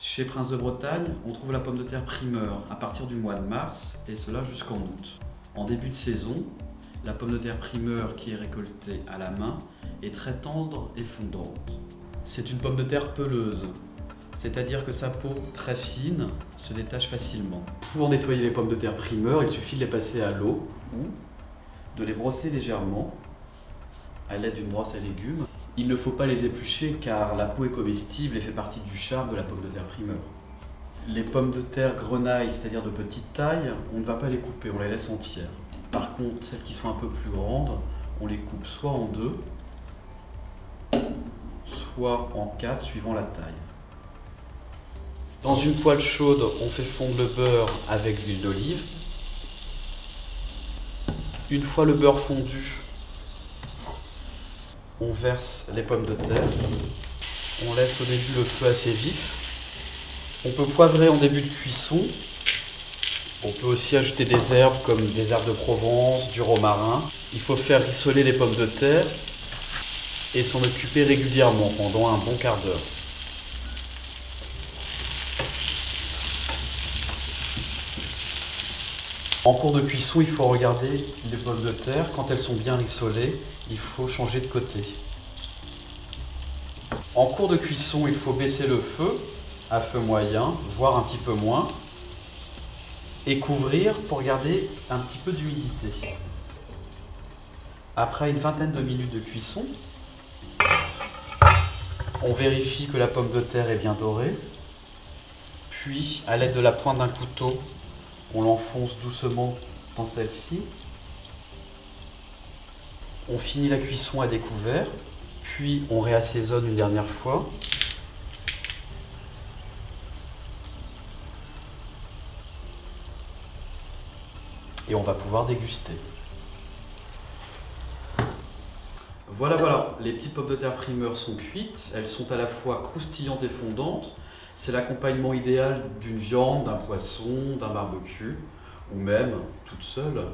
Chez Prince de Bretagne, on trouve la pomme de terre primeur à partir du mois de mars et cela jusqu'en août. En début de saison, la pomme de terre primeur qui est récoltée à la main est très tendre et fondante. C'est une pomme de terre peleuse, c'est-à-dire que sa peau très fine se détache facilement. Pour nettoyer les pommes de terre primeur, il suffit de les passer à l'eau ou de les brosser légèrement à l'aide d'une brosse à légumes. Il ne faut pas les éplucher car la peau est comestible et fait partie du charme de la pomme de terre primeur. Les pommes de terre grenaille, c'est-à-dire de petite taille, on ne va pas les couper, on les laisse entières. Par contre, celles qui sont un peu plus grandes, on les coupe soit en deux, soit en quatre, suivant la taille. Dans une poêle chaude, on fait fondre le beurre avec l'huile d'olive. Une fois le beurre fondu, on verse les pommes de terre. On laisse au début le feu assez vif. On peut poivrer en début de cuisson. On peut aussi ajouter des herbes comme des herbes de Provence, du romarin. Il faut faire rissoler les pommes de terre et s'en occuper régulièrement pendant un bon quart d'heure. En cours de cuisson, il faut regarder les pommes de terre. Quand elles sont bien rissolées, il faut changer de côté. En cours de cuisson, il faut baisser le feu à feu moyen, voire un petit peu moins, et couvrir pour garder un petit peu d'humidité. Après une vingtaine de minutes de cuisson, on vérifie que la pomme de terre est bien dorée. Puis, à l'aide de la pointe d'un couteau, on l'enfonce doucement dans celle-ci. On finit la cuisson à découvert, puis on réassaisonne une dernière fois. Et on va pouvoir déguster. Voilà, les petites pommes de terre primeur sont cuites. Elles sont à la fois croustillantes et fondantes. C'est l'accompagnement idéal d'une viande, d'un poisson, d'un barbecue, ou même toute seule.